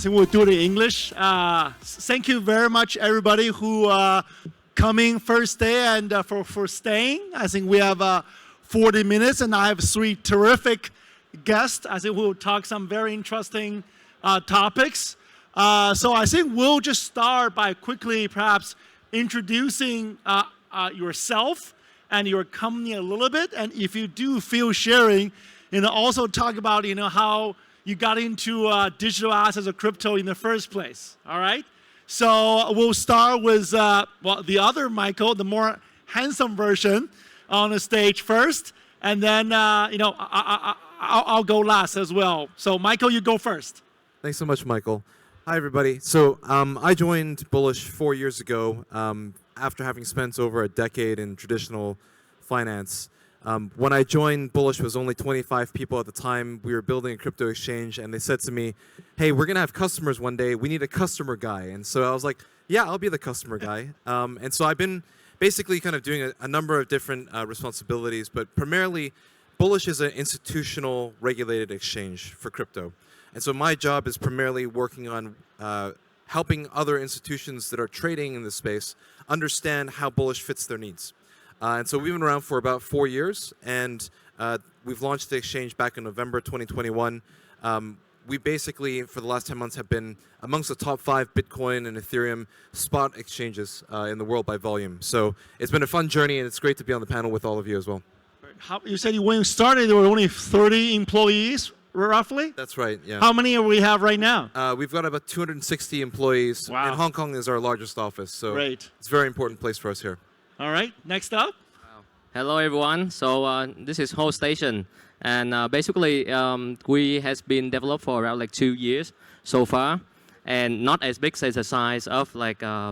think we'll do it in English. Thank you very much, everybody who coming first day and for staying. I think we have 40 minutes, and I have 3 terrific guests. I think we'll talk some very interesting topics. So I think we'll just start by quickly perhaps introducing yourself and your company a little bit. And if you do feel sharing, also talk about how you got into digital assets or crypto in the first place. All right. So we'll start with the other Michael, the more handsome version, on the stage first, and then I'll go last as well. So Michael, you go first. Thanks so much, Michael. Hi, everybody. So I joined Bullish 4 years ago after having spent over a decade in traditional finance. When I joined, Bullish was only 25 people at the time. We were building a crypto exchange, and they said to me, hey, we're going to have customers one day. We need a customer guy. And so I was like, yeah, I'll be the customer guy. And so I've been basically kind of doing a number of different responsibilities, but primarily, Bullish is an institutional regulated exchange for crypto. And so my job is primarily working on helping other institutions that are trading in this space understand how Bullish fits their needs. And so we've been around for about 4 years, and we've launched the exchange back in November 2021. We basically, for the last 10 months, have been amongst the top 5 Bitcoin and Ethereum spot exchanges in the world by volume. So it's been a fun journey, and it's great to be on the panel with all of you as well. You said when you started, there were only 30 employees, roughly? That's right, yeah. How many do we have right now? We've got about 260 employees. Wow. And Hong Kong is our largest office, so Great. It's a very important place for us here. All right, next up. Hello, everyone. So this is Whole Station. And basically, we has been developed for around 2 years so far. And not as big as the size of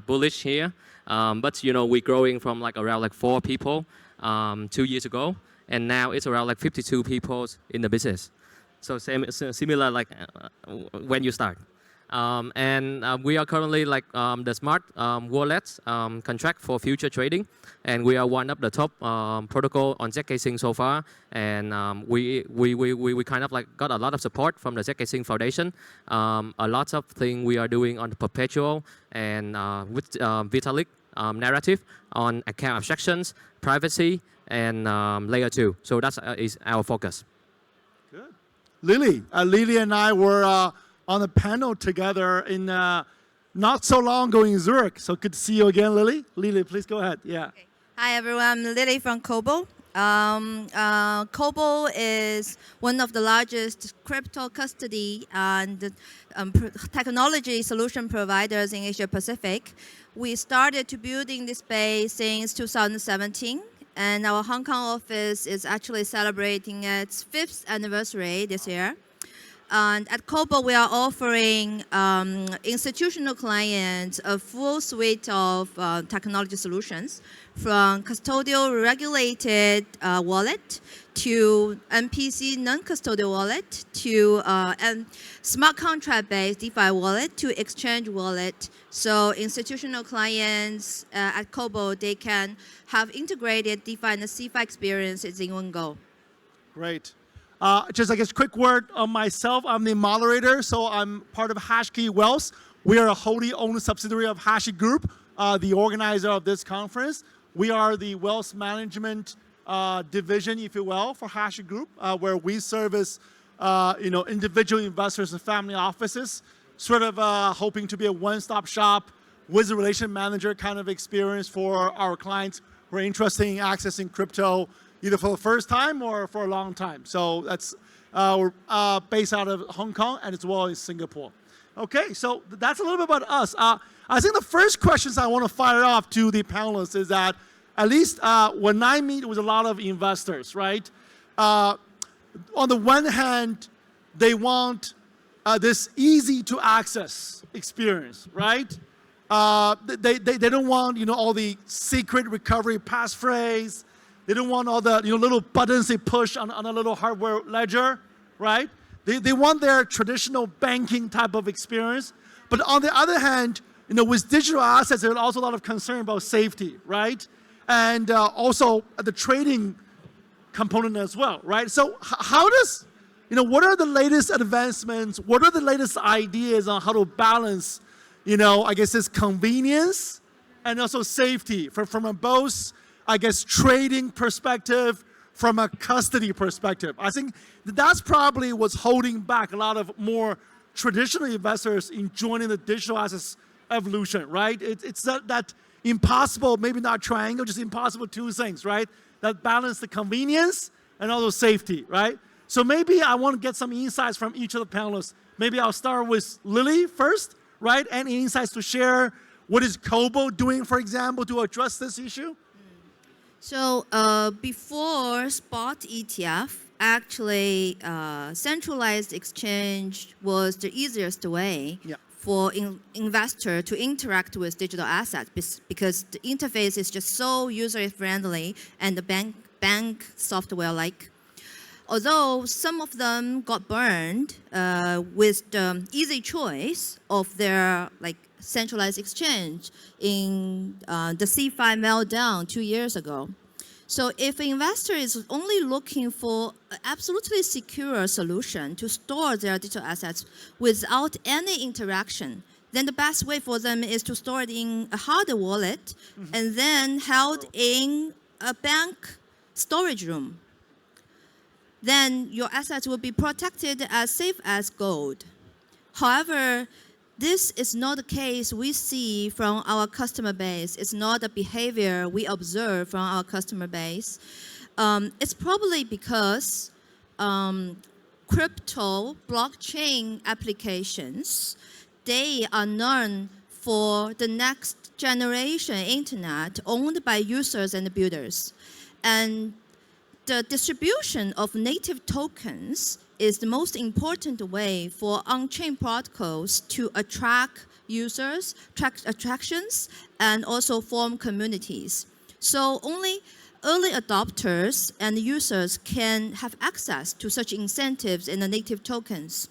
Bullish here. But, we're growing from around 4 people 2 years ago. And now it's around 52 people in the business. So similar when you start. We are currently the smart wallet contract for future trading, and we are one of the top protocol on zkSync so far. And we kind of got a lot of support from the zkSync Foundation. A lot of things we are doing on the perpetual and with Vitalik narrative on account abstractions, privacy, and layer 2. So that is our focus. Good. Lily and I were on the panel together in not so long ago in Zurich. So good to see you again, Lily. Lily, please go ahead. Yeah. Okay. Hi, everyone. I'm Lily from Kobo. Kobo is one of the largest crypto custody and technology solution providers in Asia Pacific. We started to building this space since 2017. And our Hong Kong office is actually celebrating its 5th anniversary this year. And at Kobo, we are offering institutional clients a full suite of technology solutions, from custodial regulated wallet to MPC non-custodial wallet to smart contract-based DeFi wallet to exchange wallet. So institutional clients at Kobo, they can have integrated DeFi and CeFi experiences in one go. Great. Just a quick word on myself. I'm the moderator, so I'm part of HashKey Wealth. We are a wholly owned subsidiary of HashKey Group, the organizer of this conference. We are the wealth management division, if you will, for HashKey Group, where we service individual investors and family offices, sort of hoping to be a one-stop shop with a relation manager kind of experience for our clients who are interested in accessing crypto, either for the first time or for a long time. So that's we're based out of Hong Kong and as well as Singapore. Okay, so that's a little bit about us. I think the first questions I want to fire off to the panelists is that, at least when I meet with a lot of investors, right? On the one hand, they want this easy to access experience, right? They don't want all the secret recovery passphrase. They don't want all the little buttons they push on a little hardware ledger, right? They want their traditional banking type of experience. But on the other hand, with digital assets, there's also a lot of concern about safety, right? And also the trading component as well, right? So how does what are the latest advancements? What are the latest ideas on how to balance, I guess this convenience and also safety from a both, I guess, trading perspective, from a custody perspective. I think that's probably what's holding back a lot of more traditional investors in joining the digital assets evolution, right? It's that impossible, maybe not triangle, just impossible two things, right? That balance the convenience and also safety, right? So maybe I want to get some insights from each of the panelists. Maybe I'll start with Lily first, right? Any insights to share? What is Kobo doing, for example, to address this issue? So before spot ETF, actually centralized exchange was the easiest way for investor to interact with digital assets because the interface is just so user-friendly and the bank software-like. Although some of them got burned with the easy choice of their centralized exchange in the C5 meltdown 2 years ago. So if an investor is only looking for an absolutely secure solution to store their digital assets without any interaction, then the best way for them is to store it in a hard wallet and then held in a bank storage room. Then your assets will be protected as safe as gold. However, this is not the case we see from our customer base. It's not a behavior we observe from our customer base. It's probably because crypto blockchain applications, they are known for the next generation internet owned by users and builders. And the distribution of native tokens is the most important way for on-chain protocols to attract users, attractions, and also form communities. So only early adopters and users can have access to such incentives in the native tokens.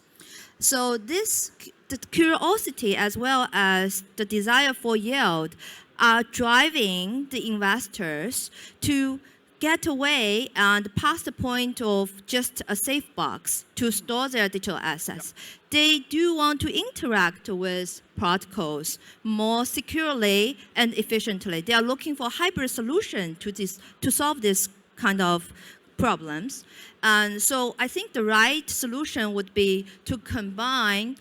So the curiosity as well as the desire for yield are driving the investors to get away and past the point of just a safe box to store their digital assets. They do want to interact with protocols more securely and efficiently. They are looking for a hybrid solution to solve this kind of problems. And so I think the right solution would be to combine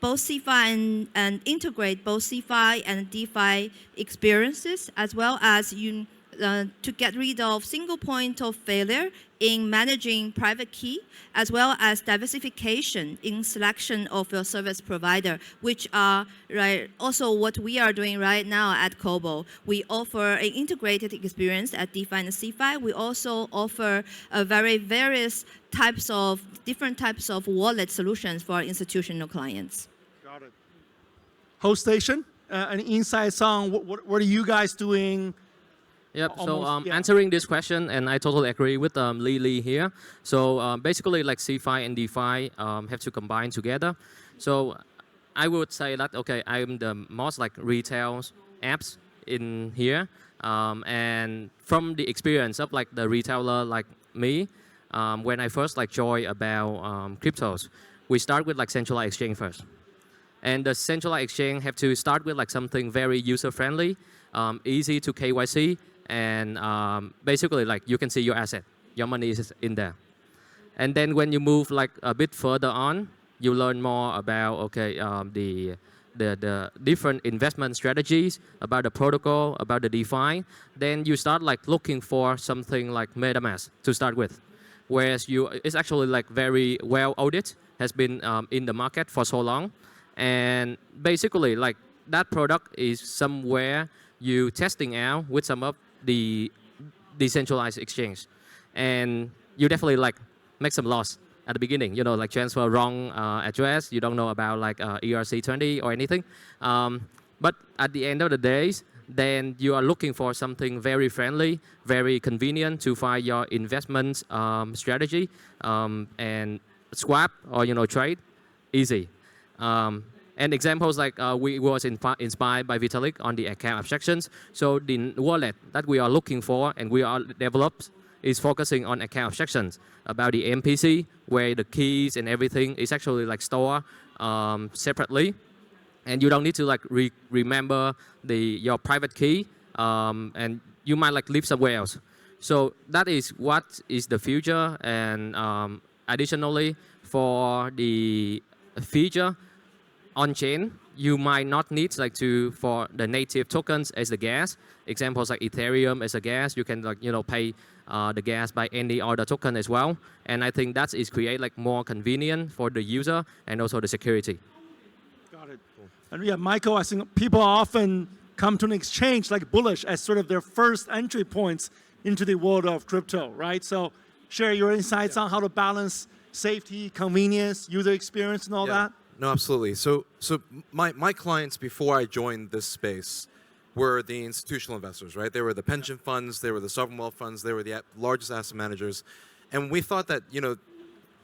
both CeFi and integrate both CeFi and DeFi experiences, as well as to get rid of single point of failure in managing private key, as well as diversification in selection of your service provider, which are also what we are doing right now at Kobo. We offer an integrated experience at DeFi and CeFi. We also offer different types of wallet solutions for our institutional clients. Got it. Host Station, any insights on what are you guys doing? Yep. Answering this question, and I totally agree with Lee here. So basically, CeFi and DeFi have to combine together. So I would say that I'm the most retail apps in here, and from the experience of the retailer like me, when I first joined about cryptos, we start with centralized exchange first, and the centralized exchange have to start with something very user friendly, easy to KYC. And basically, you can see your asset, your money is in there. And then when you move a bit further on, you learn more about the different investment strategies, about the protocol, about the DeFi. Then you start looking for something like MetaMask to start with, whereas it's actually very well audited, has been in the market for so long, and basically that product is somewhere you testing out with some of the decentralized exchange, and you definitely make some loss at the beginning, transfer wrong address, you don't know about ERC20 or anything, but at the end of the day, then you are looking for something very friendly, very convenient to find your investment strategy, and swap or trade easy. And examples we was inspired by Vitalik on the account abstractions. So the wallet that we are looking for and we are developed is focusing on account abstractions about the MPC, where the keys and everything is actually like stored separately, and you don't need to like remember your private key, and you might like live somewhere else. So that is what is the future, and additionally for the feature on chain, you might not need like for the native tokens as the gas. Examples like Ethereum as a gas, you can like pay the gas by any other token as well. And I think that is create like more convenient for the user and also the security. Got it. And yeah, Michael, I think people often come to an exchange like Bullish as sort of their first entry points into the world of crypto, right? So share your insights on how to balance safety, convenience, user experience, and all that. No, absolutely. So my clients before I joined this space were the institutional investors, right? They were the pension funds, they were the sovereign wealth funds, they were the largest asset managers. And we thought that,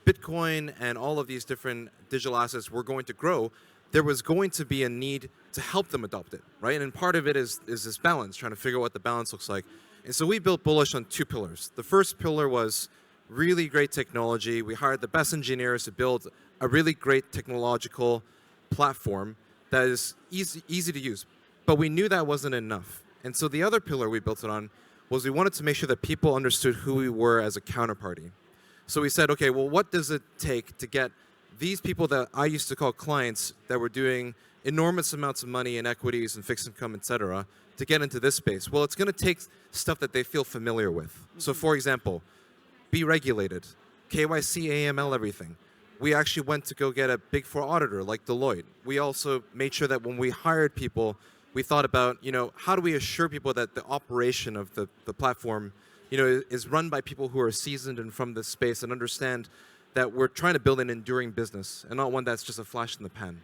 Bitcoin and all of these different digital assets were going to grow. There was going to be a need to help them adopt it, right? And part of it is this balance, trying to figure out what the balance looks like. And so we built Bullish on 2 pillars. The first pillar was really great technology. We hired the best engineers to build a really great technological platform that is easy to use. But we knew that wasn't enough. And so the other pillar we built it on was we wanted to make sure that people understood who we were as a counterparty. So we said, okay, well, what does it take to get these people that I used to call clients that were doing enormous amounts of money in equities and fixed income, et cetera, to get into this space? Well, it's going to take stuff that they feel familiar with. So for example, be regulated, KYC, AML, everything. We actually went to go get a Big Four auditor like Deloitte. We also made sure that when we hired people, we thought about, how do we assure people that the operation of the platform, is run by people who are seasoned and from this space and understand that we're trying to build an enduring business and not one that's just a flash in the pan.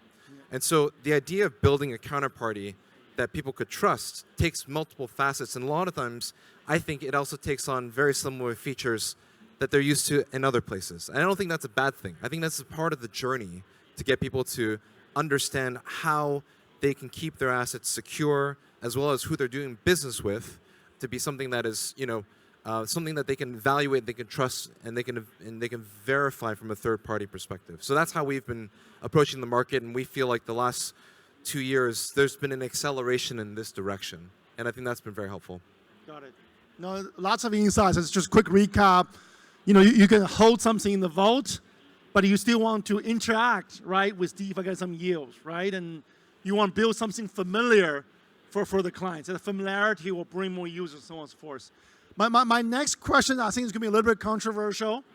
And so the idea of building a counterparty that people could trust takes multiple facets. And a lot of times, I think it also takes on very similar features that they're used to in other places. And I don't think that's a bad thing. I think that's a part of the journey to get people to understand how they can keep their assets secure, as well as who they're doing business with, to be something that is, something that they can evaluate, they can trust, and they can verify from a third-party perspective. So that's how we've been approaching the market, and we feel like the last 2 years there's been an acceleration in this direction, and I think that's been very helpful. Got it. No, lots of insights. It's just a quick recap. You can hold something in the vault, but you still want to interact, right, with DeFi, get some yields, right? And you want to build something familiar for the clients. And the familiarity will bring more users and so on and so forth. My next question, I think, is going to be a little bit controversial.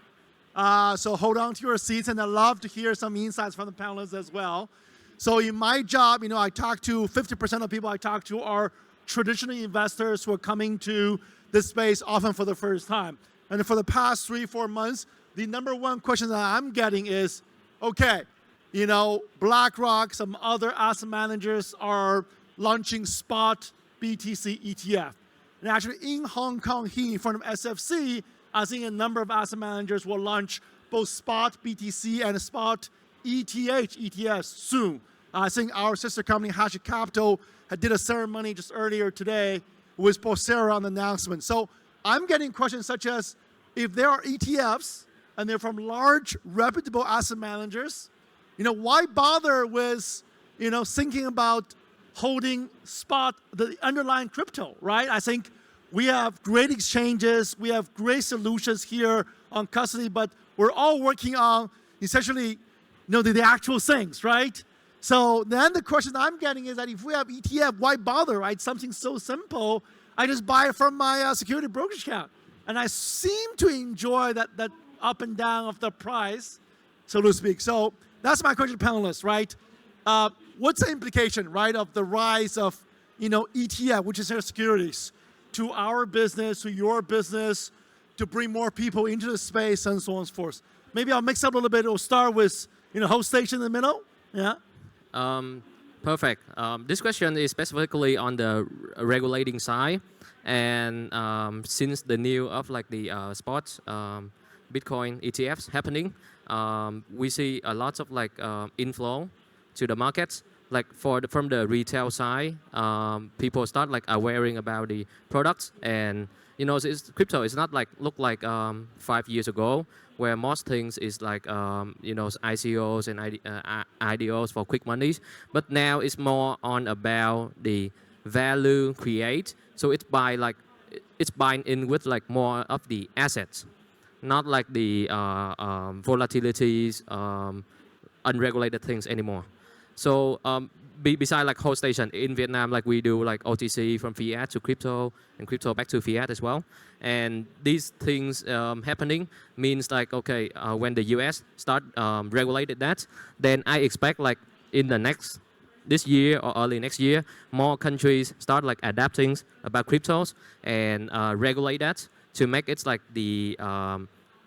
So hold on to your seats, and I'd love to hear some insights from the panelists as well. So in my job, I talk to 50% of people I talk to are traditional investors who are coming to this space often for the first time. And for the past 3-4 months, the number one question that I'm getting is, okay, BlackRock, some other asset managers are launching spot BTC ETF. And actually in Hong Kong here in front of SFC, I think a number of asset managers will launch both spot BTC and spot ETH ETFs soon. I think our sister company, Hash Capital, did a ceremony just earlier today with Posera on the announcement. So I'm getting questions such as, if there are ETFs and they're from large, reputable asset managers, why bother with, thinking about holding spot, the underlying crypto, right? I think we have great exchanges, we have great solutions here on custody, but we're all working on essentially, the actual things, right? So then the question I'm getting is that if we have ETF, why bother, right? Something so simple, I just buy it from my security brokerage account. And I seem to enjoy that up and down of the price, so to speak. So that's my question to panelists, right? What's the implication, right, of the rise of, ETF, which is their securities, to our business, to your business, to bring more people into the space, and so on and so forth. Maybe I'll mix up a little bit. We'll start with, host station in the middle. Yeah. Perfect. This question is specifically on the regulating side, and since the new of like the spot Bitcoin ETFs happening, we see a lot of like inflow to the markets. Like from the retail side, people start like awareing about the products, and crypto is not like look like 5 years ago, where most things is like ICOs and IDOs for quick monies. But now it's more on about the value create. So it's buying in with like more of the assets, not like the volatilities, unregulated things anymore. So beside like whole station in Vietnam, like we do like OTC from fiat to crypto and crypto back to fiat as well. And these things happening means like, okay, when the US start regulated that, then I expect like in the this year or early next year, more countries start like adapting about cryptos and regulate that to make it like the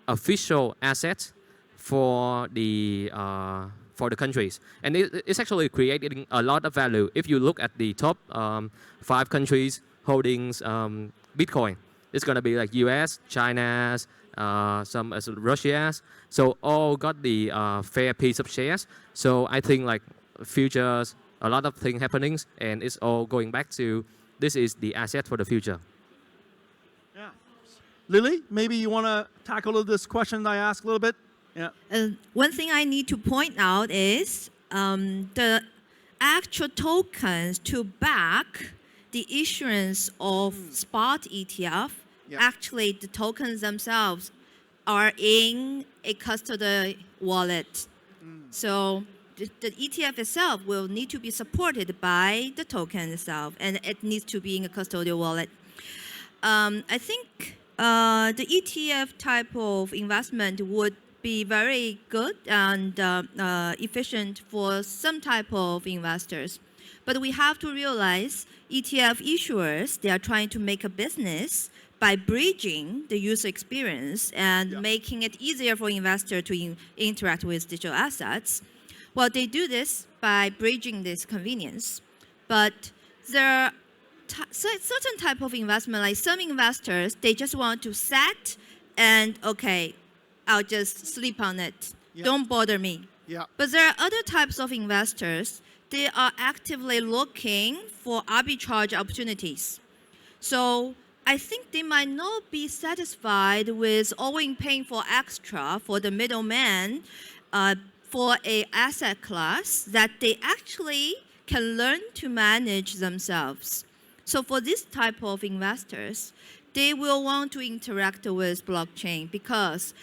official asset for the countries, and it's actually creating a lot of value. If you look at the top 5 countries holdings Bitcoin, it's gonna be like U.S., China's, some as Russia's. So all got the fair piece of shares. So I think like futures, a lot of things happening, and it's all going back to this is the asset for the future. Yeah. Lily, maybe you want to tackle this question I asked a little bit? Yeah. One thing I need to point out is the actual tokens to back the issuance of spot ETF. Yeah. Actually, the tokens themselves are in a custody wallet. So the ETF itself will need to be supported by the token itself, and it needs to be in a custodial wallet. I think the ETF type of investment would be very good and efficient for some type of investors. But we have to realize ETF issuers, they are trying to make a business by bridging the user experience and making it easier for investors to interact with digital assets. Well, they do this by bridging this convenience. But there are certain type of investment, like some investors, they just want to set and, okay, I'll just sleep on it. Yeah. Don't bother me. Yeah. But there are other types of investors, they are actively looking for arbitrage opportunities. So I think they might not be satisfied with always paying for extra for the middleman for a asset class that they actually can learn to manage themselves. So for this type of investors, they will want to interact with blockchain because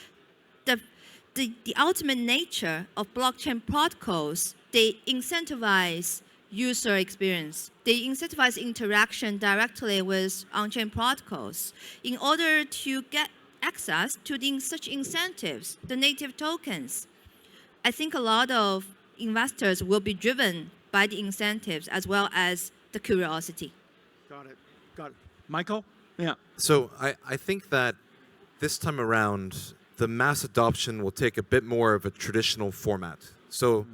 the ultimate nature of blockchain protocols, they incentivize user experience. They incentivize interaction directly with on-chain protocols. In order to get access to such incentives, the native tokens, I think a lot of investors will be driven by the incentives as well as the curiosity. Got it. Got it. Michael? Yeah. So I think that this time around, the mass adoption will take a bit more of a traditional format. So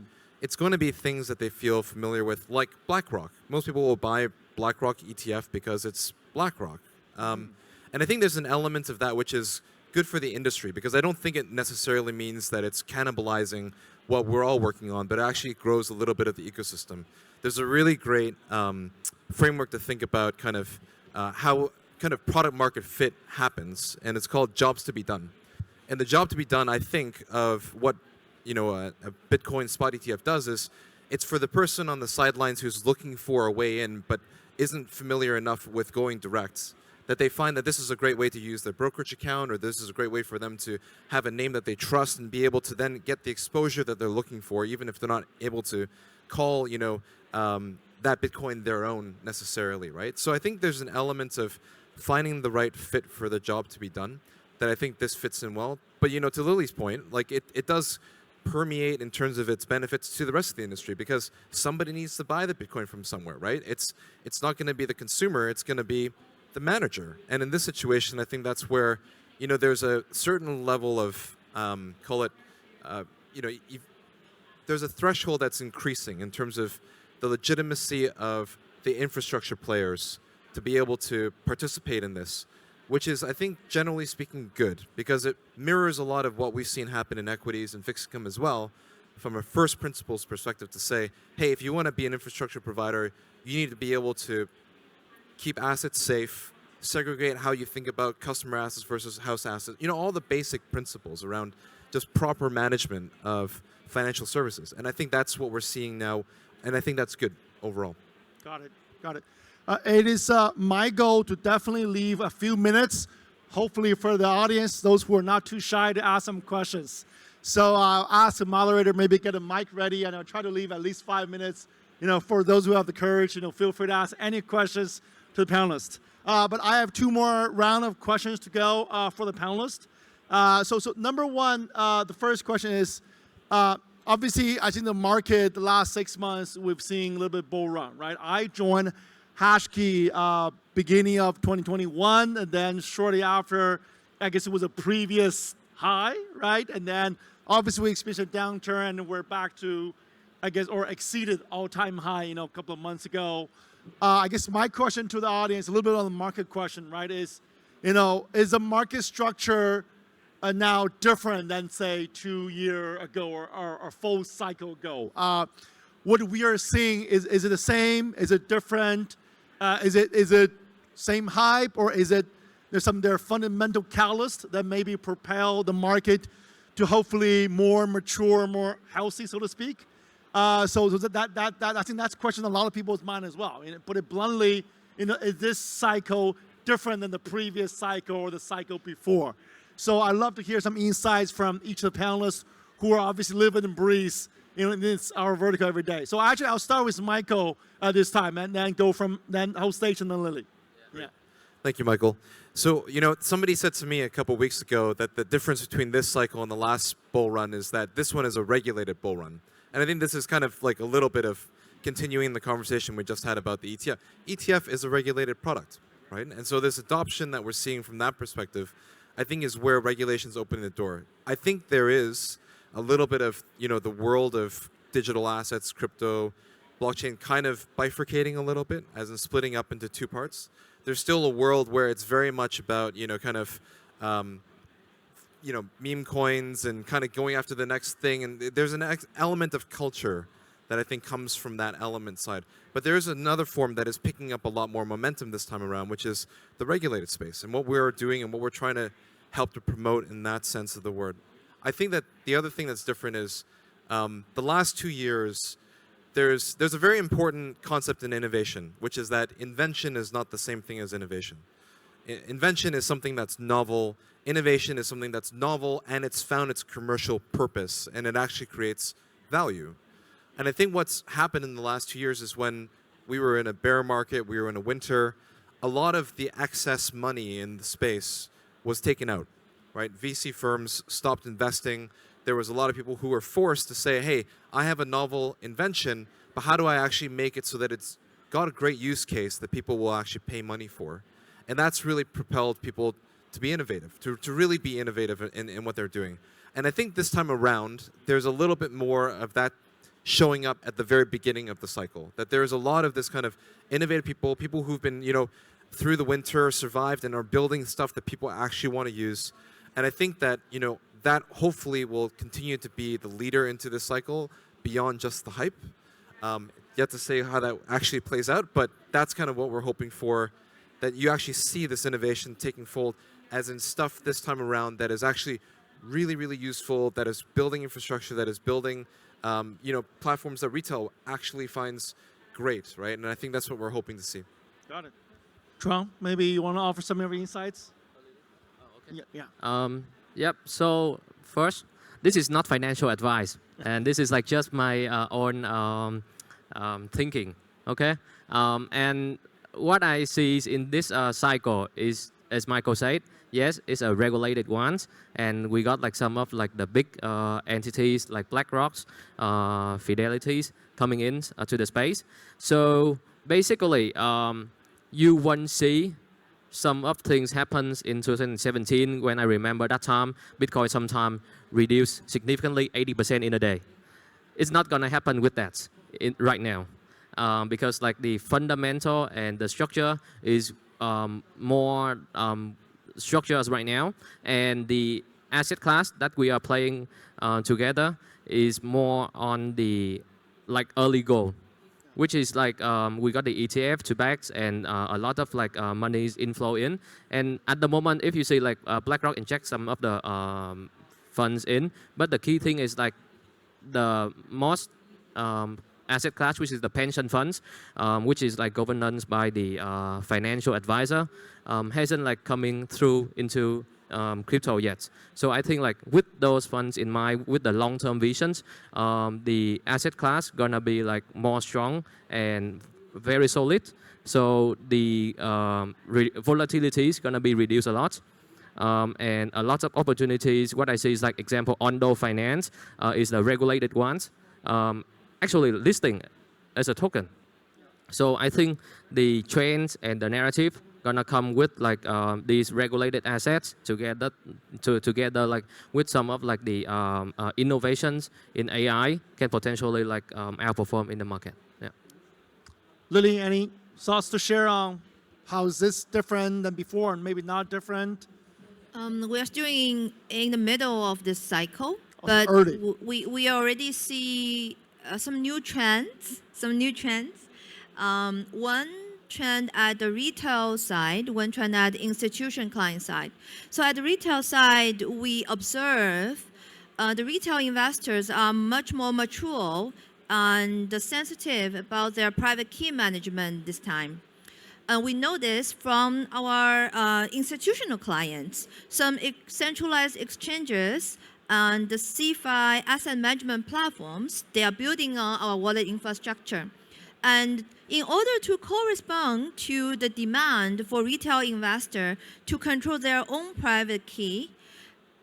it's going to be things that they feel familiar with, like BlackRock. Most people will buy BlackRock ETF because it's BlackRock. And I think there's an element of that which is good for the industry, because I don't think it necessarily means that it's cannibalizing what we're all working on, but it actually grows a little bit of the ecosystem. There's a really great framework to think about kind of how kind of product market fit happens, and it's called jobs to be done. And the job to be done, I think, of what a Bitcoin spot ETF does is it's for the person on the sidelines who's looking for a way in but isn't familiar enough with going direct, that they find that this is a great way to use their brokerage account, or this is a great way for them to have a name that they trust and be able to then get the exposure that they're looking for, even if they're not able to call that Bitcoin their own necessarily, right? So I think there's an element of finding the right fit for the job to be done that I think this fits in well. But to Lily's point, like it does permeate in terms of its benefits to the rest of the industry, because somebody needs to buy the Bitcoin from somewhere, right? It's not going to be the consumer, it's going to be the manager. And in this situation, I think that's where there's a certain level of there's a threshold that's increasing in terms of the legitimacy of the infrastructure players to be able to participate in this, which is, I think, generally speaking, good, because it mirrors a lot of what we've seen happen in equities and fixed income as well, from a first principles perspective, to say, hey, if you want to be an infrastructure provider, you need to be able to keep assets safe, segregate how you think about customer assets versus house assets. You know, all the basic principles around just proper management of financial services. And I think that's what we're seeing now, and I think that's good overall. Got it. Got it. It is my goal to definitely leave a few minutes, hopefully for the audience, those who are not too shy to ask some questions. So I'll ask the moderator, maybe get a mic ready, and I'll try to leave at least 5 minutes. You know, for those who have the courage, you know, feel free to ask any questions to the panelists. But I have 2 more round of questions to go for the panelists. So number one, the first question is, obviously, I think the market, the last 6 months, we've seen a little bit bull run, right? I joined HashKey beginning of 2021, and then shortly after, I guess it was a previous high, right? And then obviously we experienced a downturn, and we're back to, I guess, or exceeded all-time high, you know, a couple of months ago. I guess my question to the audience, a little bit on the market question, right, is, you know, is the market structure now different than, say, 2 years ago or a full cycle ago? What we are seeing, is it the same? Is it different? Is it same hype, or is it there are fundamental catalysts that maybe propel the market to hopefully more mature, more healthy, so to speak? So that I think that's a question in a lot of people's mind as well. Put it bluntly, you know, is this cycle different than the previous cycle or the cycle before? So I'd love to hear some insights from each of the panelists who are obviously living and breathe, you know, in this, our vertical every day. So actually, I'll start with Michael this time, and then go from then whole station and Lily. Yeah. Thank you, Michael. So, you know, somebody said to me a couple weeks ago that the difference between this cycle and the last bull run is that this one is a regulated bull run. And I think this is kind of like a little bit of continuing the conversation we just had about the ETF. ETF is a regulated product, right? And so this adoption that we're seeing from that perspective, I think, is where regulations open the door. I think there is a little bit of, you know, the world of digital assets, crypto, blockchain kind of bifurcating a little bit, as in splitting up into 2 parts. There's still a world where it's very much about, you know, kind of, you know, meme coins and kind of going after the next thing. And there's an element of culture that I think comes from that element side. But there's another form that is picking up a lot more momentum this time around, which is the regulated space and what we're doing and what we're trying to help to promote in that sense of the word. I think that the other thing that's different is the last 2 years, there's a very important concept in innovation, which is that invention is not the same thing as innovation. Invention is something that's novel. Innovation is something that's novel, and it's found its commercial purpose, and it actually creates value. And I think what's happened in the last 2 years is when we were in a bear market, we were in a winter, a lot of the excess money in the space was taken out, right? VC firms stopped investing. There was a lot of people who were forced to say, hey, I have a novel invention, but how do I actually make it so that it's got a great use case that people will actually pay money for? And that's really propelled people to be innovative, to really be innovative in what they're doing. And I think this time around, there's a little bit more of that showing up at the very beginning of the cycle. That there's a lot of this kind of innovative people who've been, you know, through the winter, survived, and are building stuff that people actually want to use. And I think that, you know, that hopefully will continue to be the leader into this cycle beyond just the hype. Yet to say how that actually plays out, but that's kind of what we're hoping for, that you actually see this innovation taking fold as in stuff this time around that is actually really, really useful, that is building infrastructure, that is building, you know, platforms that retail actually finds great, right? And I think that's what we're hoping to see. Got it. Trump, maybe you want to offer some of your insights? Okay. Yeah. Yep. So first, this is not financial advice, and this is like just my own thinking. Okay. And what I see is in this cycle is, as Michael said, yes, it's a regulated one, and we got like some of like the big entities like BlackRock's, Fidelity's coming in to the space. So basically, you won't see some of things happens in 2017 when I remember that time Bitcoin sometime reduced significantly 80% in a day. It's not gonna happen with that right now. Because like the fundamental and the structure is more structures right now, and the asset class that we are playing together is more on the like early goal. which is like we got the ETF to backs and a lot of like money's inflow in. And at the moment, if you see like BlackRock inject some of the funds in, but the key thing is like the most asset class, which is the pension funds, which is like governance by the financial advisor, hasn't like coming through into crypto yet. So I think like with those funds in mind, with the long-term visions, the asset class gonna be like more strong and very solid. So the volatility is gonna be reduced a lot. And a lot of opportunities. What I see is like example, Ondo Finance is the regulated ones, actually listing as a token. So I think the trends and the narrative gonna come with like these regulated assets together like with some of like the innovations in AI can potentially like outperform in the market. Yeah. Lily, any thoughts to share on how is this different than before and maybe not different? We're still in the middle of this cycle, Oh, but early. we already see some new trends. One trend at the retail side, one trend at the institution client side. So at the retail side, we observe the retail investors are much more mature and sensitive about their private key management this time. We know this from our institutional clients. Some centralized exchanges and the CeFi asset management platforms, they are building on our wallet infrastructure. And in order to correspond to the demand for retail investor to control their own private key,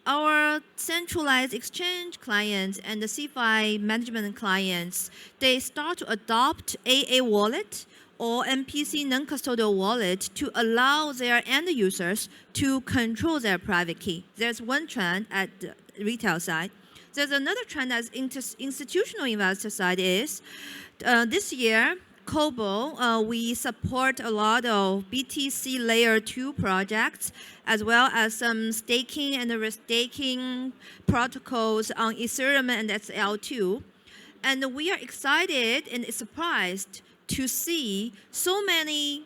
our centralized exchange clients and the CeFi management clients, they start to adopt AA wallet or MPC non-custodial wallet to allow their end users to control their private key. There's one trend at the retail side. There's another trend at institutional investor side is this year, Kobo, we support a lot of BTC layer 2 projects, as well as some staking and restaking protocols on Ethereum and SL2. And we are excited and surprised to see so many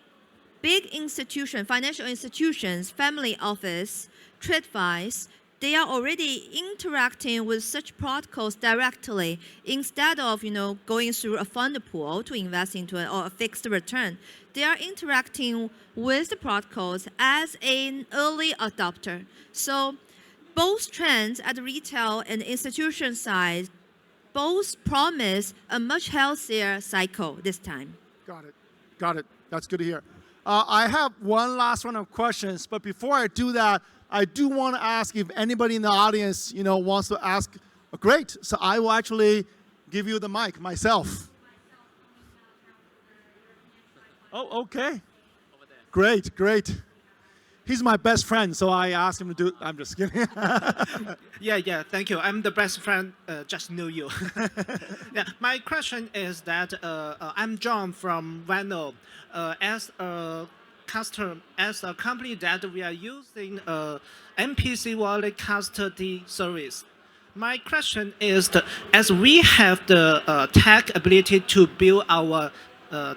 big institutions, financial institutions, family office, TradeWise, they are already interacting with such protocols directly instead of going through a fund pool to invest into it or a fixed return. They are interacting with the protocols as an early adopter. So both trends at the retail and institution side both promise a much healthier cycle this time. Got it. That's good to hear. I have one last round of questions, but before I do that, I do want to ask if anybody in the audience, wants to ask. Great. So I will actually give you the mic myself. Oh, okay. Great. He's my best friend, so I asked him to do it. I'm just kidding. Yeah, thank you. I'm the best friend, just know you. Yeah, my question is that I'm John from Vano. As a company that we are using MPC wallet custody service. My question is that as we have the tech ability to build our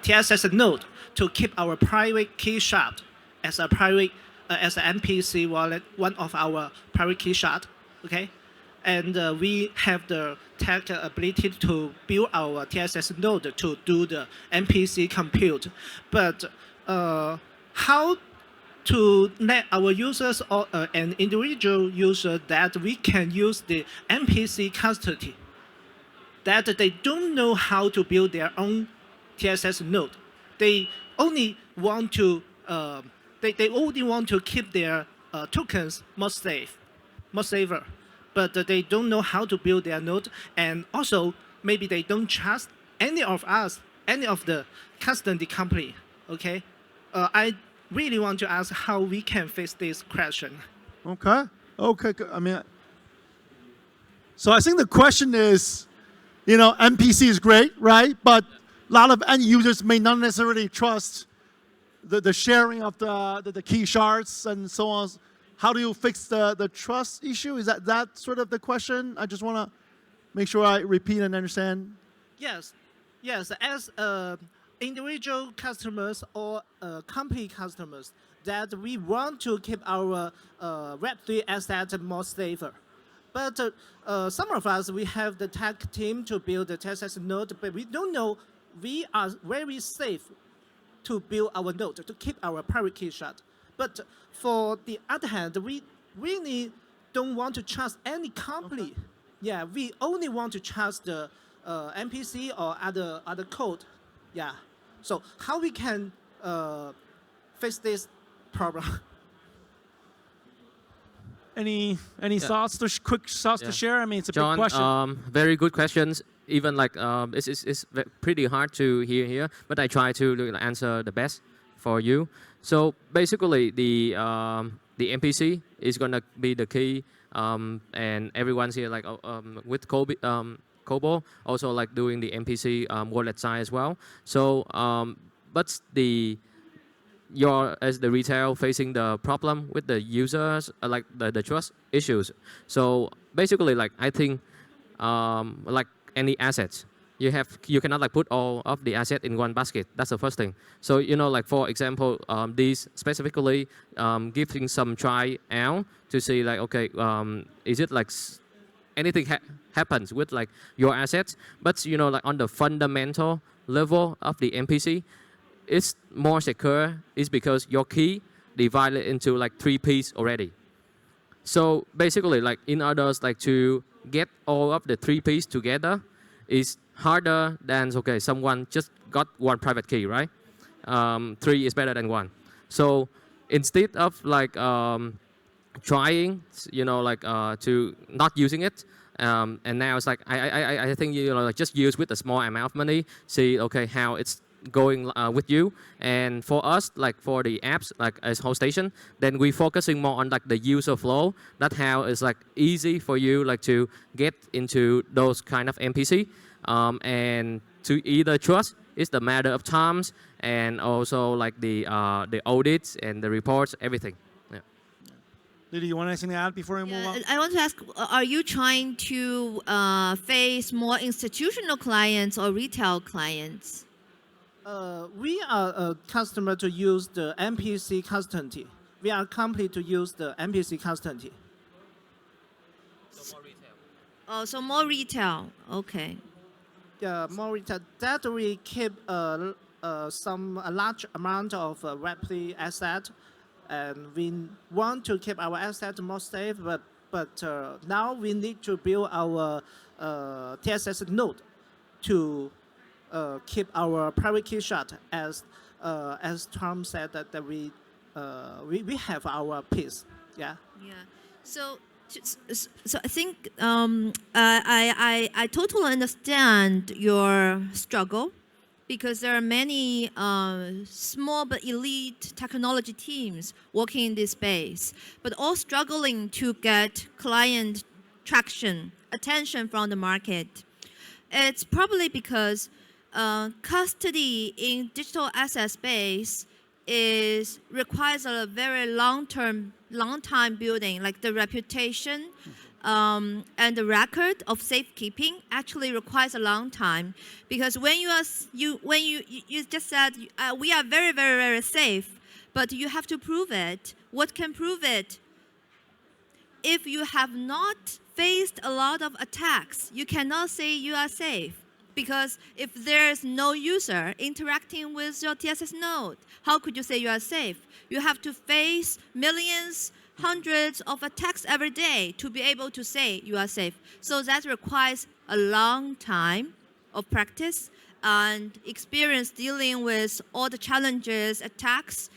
TSS node to keep our private key shard as a private as an MPC wallet, one of our private key shard, okay? And we have the tech ability to build our TSS node to do the MPC compute. But how to let our users or an individual user that we can use the MPC custody, that they don't know how to build their own TSS node. They only want to they only want to keep their tokens more safer, but they don't know how to build their node, and also maybe they don't trust any of us, any of the custody company. Okay, I really want to ask how we can fix this question. Okay. Good. So I think the question is, MPC is great, right? But a lot of end users may not necessarily trust the sharing of the key shards and so on. How do you fix the trust issue? Is that sort of the question? I just want to make sure I repeat and understand. Yes, Yes, as individual customers or company customers, that we want to keep our Web3 asset more safer. But some of us, we have the tech team to build the TSS node, but we don't know we are very safe to build our node, to keep our private key shut. But for the other hand, we really don't want to trust any company. Yeah, we only want to trust the MPC or other code. Yeah. So how we can fix this problem? Any Yeah. thoughts quick thoughts to Yeah. share? I mean, it's a John, big question. very good questions. Even like it's pretty hard to hear here, but I try to answer the best for you. So basically, the MPC is gonna be the key, and everyone's here like with Kobe. Kobo also like doing the MPC wallet side as well. So, but you're as the retail facing the problem with the users, like the trust issues. So basically, like I think, like any assets, you cannot like put all of the asset in one basket. That's the first thing. So like for example, these specifically giving some try out to see like okay, is it like anything happens with like your assets, but like on the fundamental level of the MPC, it's more secure is because your key divided into like 3 pieces already. So basically, like in order like to get all of the 3 pieces together is harder than okay someone just got one private key, right? 3 is better than 1. So instead of like trying, like to not using it. And now it's like I think like just use with a small amount of money, see okay how it's going with you. And for us, like for the apps, like as host station, then we focusing more on like the user flow. That how it's like easy for you like to get into those kind of MPC, and to either trust is the matter of times, and also like the audits and the reports, everything. Yeah. Lily, you want anything to add before we move on? I want to ask, are you trying to face more institutional clients or retail clients? We are a customer to use the MPC custody. We are a company to use the MPC custody. Oh, so more retail. Okay. Yeah, more retail. That we keep a large amount of Web3 asset, and we want to keep our asset more safe. But now we need to build our TSS node to keep our private key shut. As Tom said that we have our piece. Yeah. Yeah. So, so I think I totally understand your struggle, because there are many small but elite technology teams working in this space, but all struggling to get client traction, attention from the market. It's probably because custody in digital asset space requires a very long time building, like the reputation and the record of safekeeping actually requires a long time, because when you just said we are very, very, very safe, but you have to prove it. What can prove it? If you have not faced a lot of attacks, you cannot say you are safe. Because if there's no user interacting with your TSS node, how could you say you are safe? You have to face millions, hundreds of attacks every day to be able to say you are safe. So that requires a long time of practice and experience dealing with all the challenges, attacks,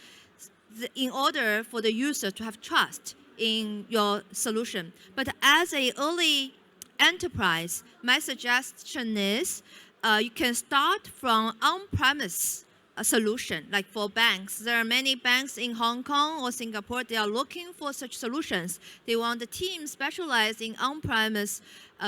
in order for the user to have trust in your solution. But as an early enterprise, my suggestion is you can start from on-premise solution. Like for banks, there are many banks in Hong Kong or Singapore, they are looking for such solutions. They want a team specialized in on-premise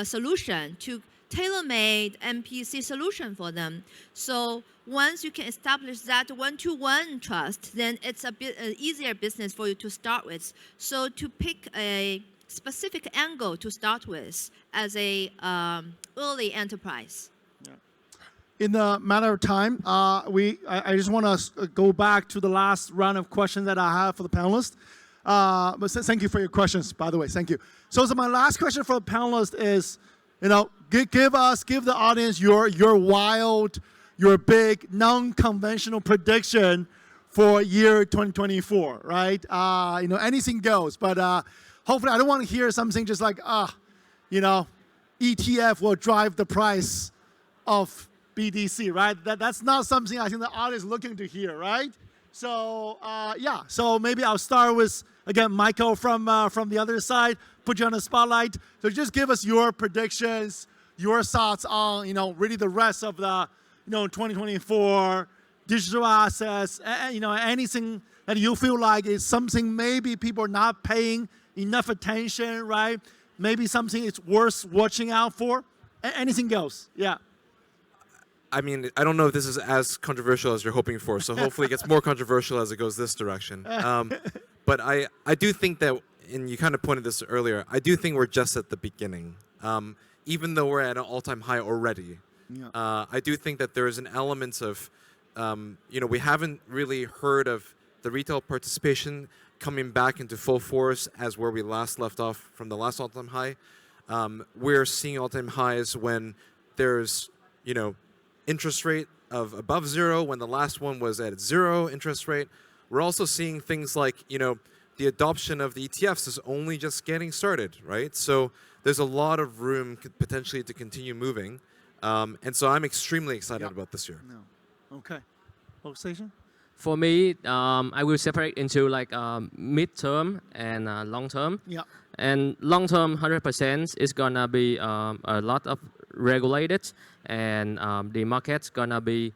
solution to tailor-made MPC solution for them. So once you can establish that one-to-one trust, then it's a bit easier business for you to start with. So to pick a specific angle to start with as a early enterprise. in the matter of time, I just want to go back to the last round of questions that I have for the panelists. But thank you for your questions, by the way. Thank you. So my last question for the panelists is, give the audience your wild, your big, non-conventional prediction for year 2024, right? Anything goes, but hopefully I don't want to hear something just like, ETF will drive the price of BDC, right? That's not something I think the audience is looking to hear, right? So so maybe I'll start with, again, Michael from the other side, put you on the spotlight. So just give us your predictions, your thoughts on, really the rest of the, 2024 digital assets, anything that you feel like is something maybe people are not paying enough attention, right? Maybe something it's worth watching out for. Anything goes, yeah. I mean, I don't know if this is as controversial as you're hoping for, so hopefully it gets more controversial as it goes this direction. But I do think that, and you kind of pointed this earlier, I do think we're just at the beginning. Even though we're at an all-time high already, I do think that there is an element of, we haven't really heard of the retail participation coming back into full force as where we last left off from the last all-time high. We're seeing all-time highs when there's, interest rate of above zero, when the last one was at zero interest rate. We're also seeing things like, the adoption of the ETFs is only just getting started, right? So there's a lot of room potentially to continue moving. And so I'm extremely excited about this year. No. Okay. Station? For me, I will separate into like mid-term and long-term. Yeah. And long-term, 100% is gonna be a lot of regulated, and the market's gonna be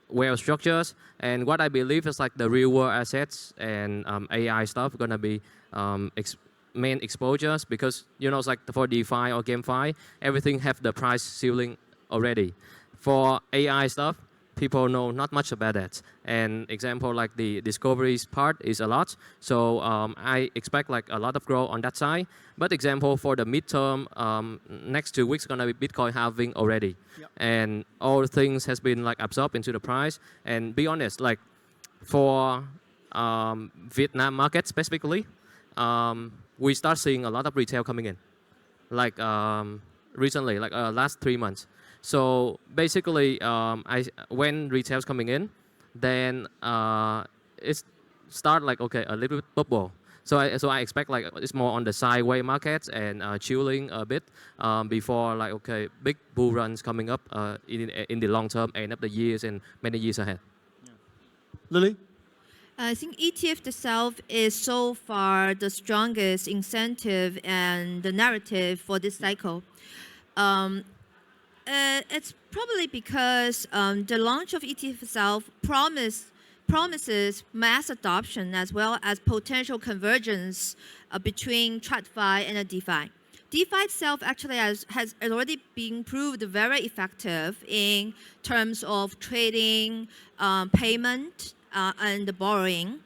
well structured. And what I believe is like the real world assets and AI stuff gonna be main exposures, because it's like for DeFi or GameFi, everything have the price ceiling already. For AI stuff, people know not much about that. And example like the discoveries part is a lot. So I expect like a lot of growth on that side. But example for the midterm, next 2 weeks gonna be Bitcoin halving already. Yep. And all things has been like absorbed into the price. And be honest, like for Vietnam market specifically, we start seeing a lot of retail coming in. Like recently, like last 3 months. So basically, when retail's coming in, then it start like a little bit bubble. So I expect like it's more on the sideway markets and chilling a bit before like big bull runs coming up in the long term, end of the years and many years ahead. Yeah. Lily? I think ETF itself is so far the strongest incentive and the narrative for this cycle. It's probably because the launch of ETF itself promises mass adoption as well as potential convergence between TradFi and DeFi. DeFi itself actually has already been proved very effective in terms of trading, payment, and borrowing.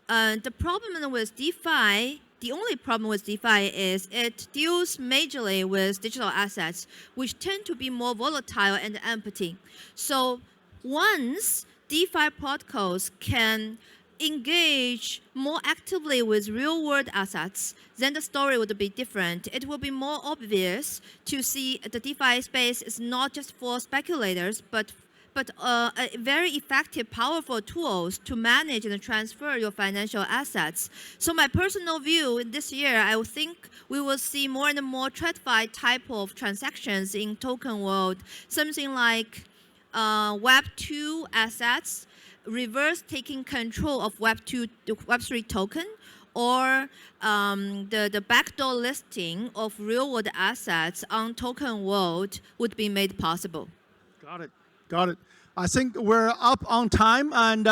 The problem with DeFi, the only problem with DeFi is it deals majorly with digital assets, which tend to be more volatile and empty. So once DeFi protocols can engage more actively with real-world assets, then the story would be different. It will be more obvious to see the DeFi space is not just for speculators, but very effective, powerful tools to manage and transfer your financial assets. So my personal view this year, I would think we will see more and more TradFi type of transactions in token world, something like Web2 assets, reverse taking control of Web3 token, or the backdoor listing of real-world assets on token world would be made possible. Got it. I think we're up on time, and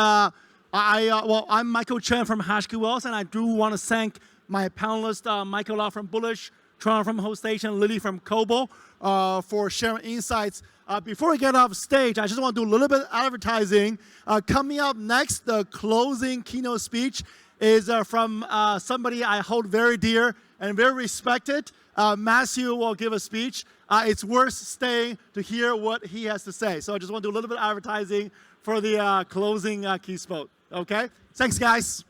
I'm Michael Chen from HashKey Wealth, and I do want to thank my panelists, Michael Lau from Bullish, Tron from Host Station, Lily from Kobo, for sharing insights. Before we get off stage, I just want to do a little bit of advertising. Coming up next, the closing keynote speech is from somebody I hold very dear and very respected. Matthew will give a speech. it's worth staying to hear what he has to say. So I just want to do a little bit of advertising for the closing key spot. Okay? Thanks, guys.